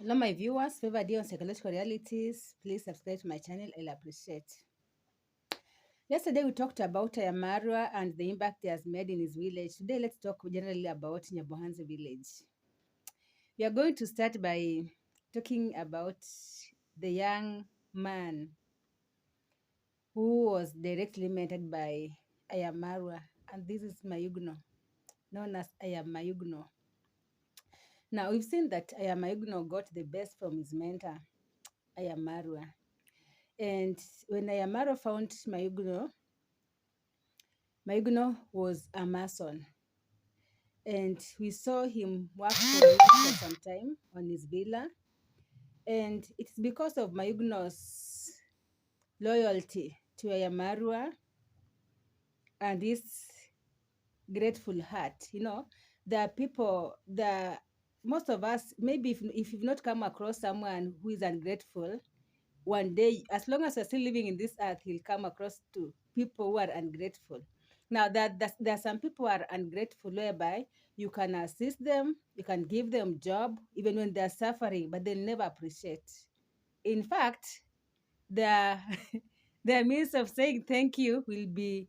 Hello, my viewers. Favorite day on psychological realities. Please subscribe to my channel. I'll appreciate. Yesterday, we talked about Ayamarwa and the impact he has made in his village. Today, let's talk generally about Nyabohanse village. We are going to start by talking about the young man who was directly mentored by Ayamarwa, and this is Mayugno, known as Ayamayugno. Now, we've seen that Ayamayugno got the best from his mentor, Ayamarwa. And when Ayamaro found Mayugno was a Mason. And we saw him work for some time on his villa. And it's because of Mayugno's loyalty to Ayamarwa and his grateful heart. The people, most of us, maybe if you've not come across someone who is ungrateful, one day, as long as you're still living in this earth, you'll come across to people who are ungrateful. Now, there are some people who are ungrateful, whereby you can assist them, you can give them job, even when they're suffering, but they'll never appreciate. In fact, their their means of saying thank you will be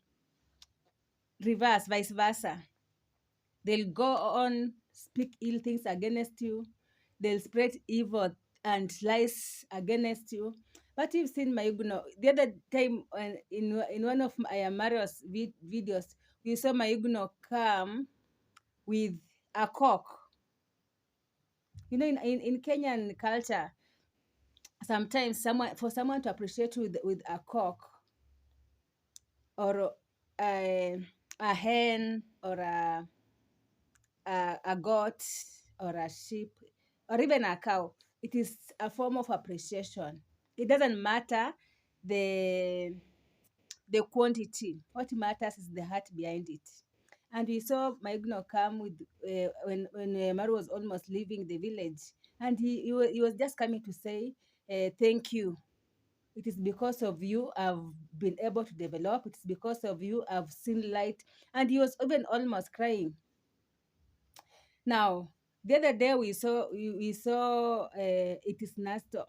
reverse, vice versa. They'll go on speak ill things against you. They'll spread evil and lies against you. But you've seen Mayugno. The other time in one of Mario's videos, we saw Mayugno come with a cock. In Kenyan culture, sometimes someone to appreciate with a cock or a hen or a goat or a sheep or even a cow, it is a form of appreciation. It doesn't matter the quantity. What matters is the heart behind it. And we saw Maigno come with when Maru was almost leaving the village, and he was just coming to say thank you. It is because of you I've been able to develop. It's because of you I've seen light. And he was even almost crying. Now, the other day we saw ItsNasto.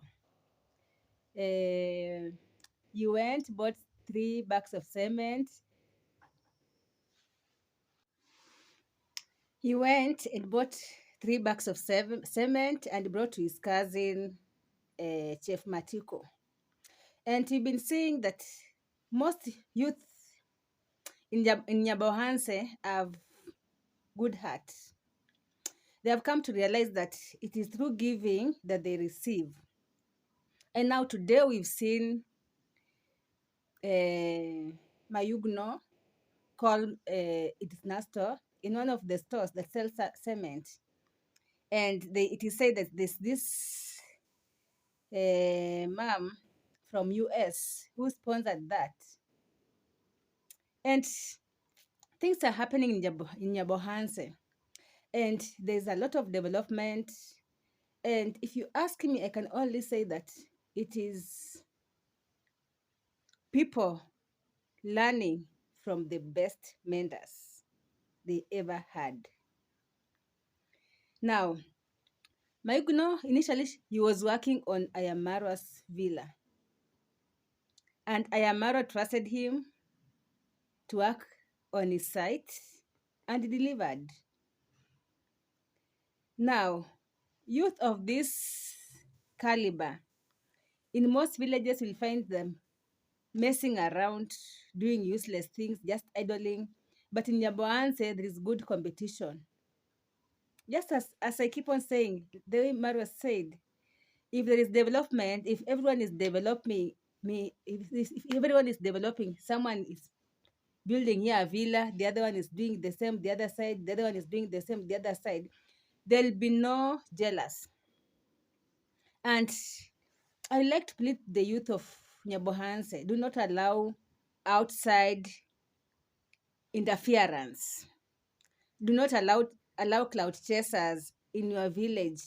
You went, bought 3 bags of cement. He went and bought 3 bags of cement and brought to his cousin, Chef Matiko. And we've been seeing that most youth in Nyabohanse have good heart. They have come to realize that it is through giving that they receive. And now today we've seen Mayugno call ItsNasto in one of the stores that sells cement. And it is said that this mom from US who sponsored that. And things are happening in Nyabohanse. And there's a lot of development. And if you ask me, I can only say that it is people learning from the best mentors they ever had. Now, Maigno, initially, he was working on Ayamarwa's villa. And Ayamaro trusted him to work on his site, and he delivered. Now, youth of this caliber, in most villages, will find them messing around, doing useless things, just idling. But in Nyabohanse, there is good competition. Just as I keep on saying, the way Mario said, if there is development, if everyone is developing, if everyone is developing, someone is building here a villa, the other one is doing the same, the other side, the other one is doing the same, the other side, there'll be no jealous. And I like to plead the youth of Nyabohanse, do not allow outside interference. Do not allow cloud chasers in your village.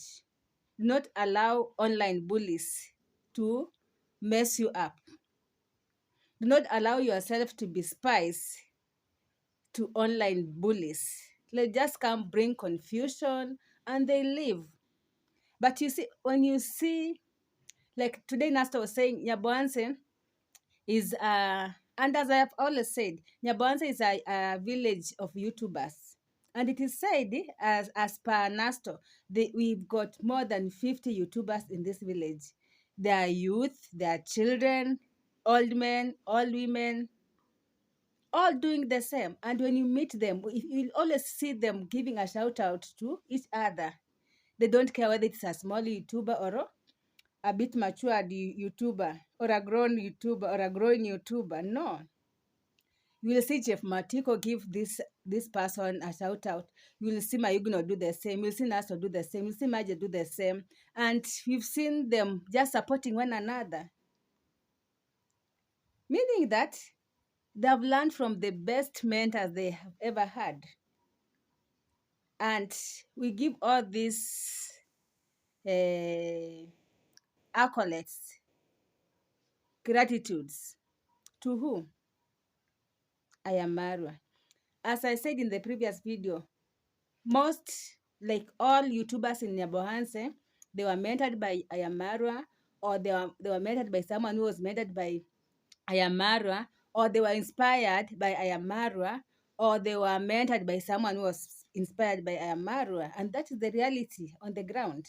Do not allow online bullies to mess you up. Do not allow yourself to be spies to online bullies. They just come bring confusion and they leave. But you see, when you see, like today, Nasta was saying, Nyabohanse is and as I have always said, Nyabohanse is a village of YouTubers. And it is said, as per Nasto, we've got more than 50 YouTubers in this village. They are youth, they are children, old men, old women, all doing the same. And when you meet them, you'll always see them giving a shout out to each other. They don't care whether it's a small YouTuber or a bit matured YouTuber or a grown YouTuber or a growing YouTuber. No. You will see Jeff Matiko give this person a shout out. You will see Mayugno do the same. You'll see Nasto do the same. You'll see Maja do the same. And you've seen them just supporting one another. Meaning that they've learned from the best mentors they have ever had. And we give all these accolades, gratitudes to who? Ayamarwa. As I said in the previous video, most, like all YouTubers in Nyabohanse, they were mentored by Ayamarwa, or they were mentored by someone who was mentored by Ayamarwa, or they were inspired by Ayamarwa, or they were mentored by someone who was inspired by Ayamarwa. And that is the reality on the ground.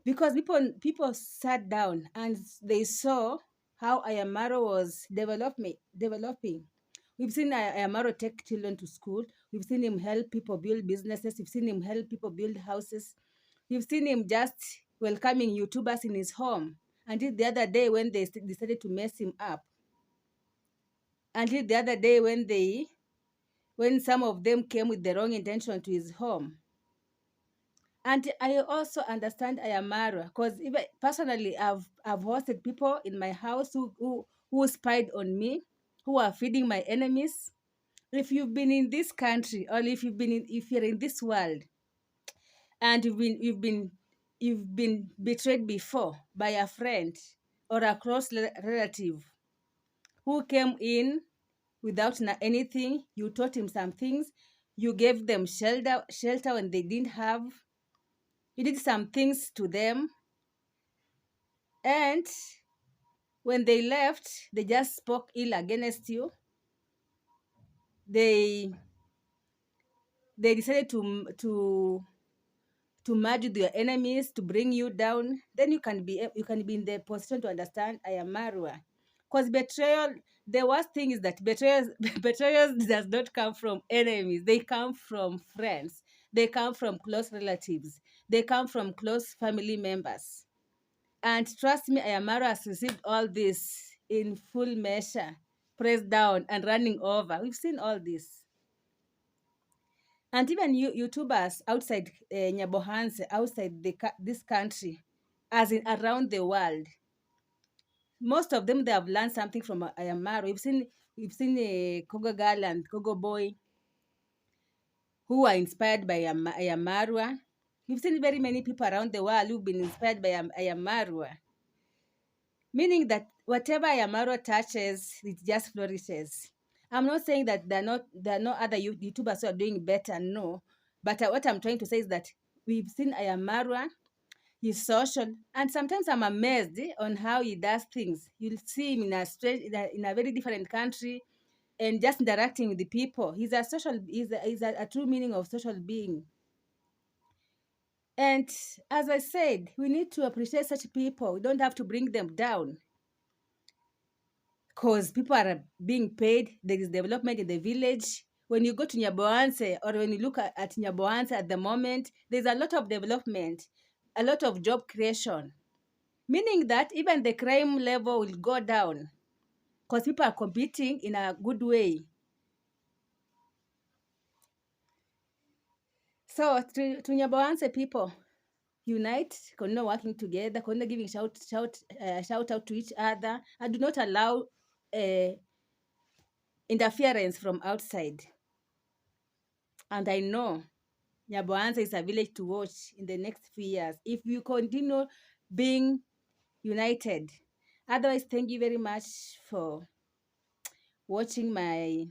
Because people sat down and they saw how Ayamaro was developing. We've seen Ayamaro take children to school. We've seen him help people build businesses. We've seen him help people build houses. We've seen him just welcoming YouTubers in his home. Until the other day when they decided to mess him up. Until the other day when some of them came with the wrong intention to his home. And I also understand Ayamara, because even personally, I've hosted people in my house who spied on me, who are feeding my enemies. If you've been in this country, or if you're in this world, and you've been betrayed before by a friend or a close relative who came in without anything, you taught him some things, you gave them shelter when they didn't have. You did some things to them, and when they left, they just spoke ill against you. They decided to merge with your enemies, to bring you down. Then you can be in the position to understand I am Marwa. Because betrayal, the worst thing is that betrayals does not come from enemies. They come from friends. They come from close relatives. They come from close family members. And trust me, Ayamaro has received all this in full measure, pressed down and running over. We've seen all this. And even YouTubers outside Nyabohanse, outside this country, as in around the world, most of them, they have learned something from Ayamaro. We've seen Kogo Girl and Kogo Boy who are inspired by Ayamarwa. We've seen very many people around the world who've been inspired by Ayamarwa. Meaning that whatever Ayamaro touches, it just flourishes. I'm not saying that there are no other YouTubers who are doing better, no. But what I'm trying to say is that we've seen Ayamarwa, he's social, and sometimes I'm amazed on how he does things. You'll see him in a very different country, and just interacting with the people. He's a true meaning of social being. And as I said, we need to appreciate such people. We don't have to bring them down, because people are being paid. There is development in the village. When you go to Nyabohanse, or when you look at Nyabohanse at the moment, there's a lot of development, a lot of job creation, meaning that even the crime level will go down because people are competing in a good way. So to Nyabohanse people, unite, continue working together, continue giving shout out to each other, and do not allow interference from outside. And I know Nyabohanse is a village to watch in the next few years if you continue being united. Otherwise, thank you very much for watching my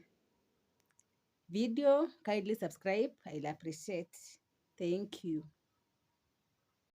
video. Kindly subscribe. I'll appreciate. Thank you.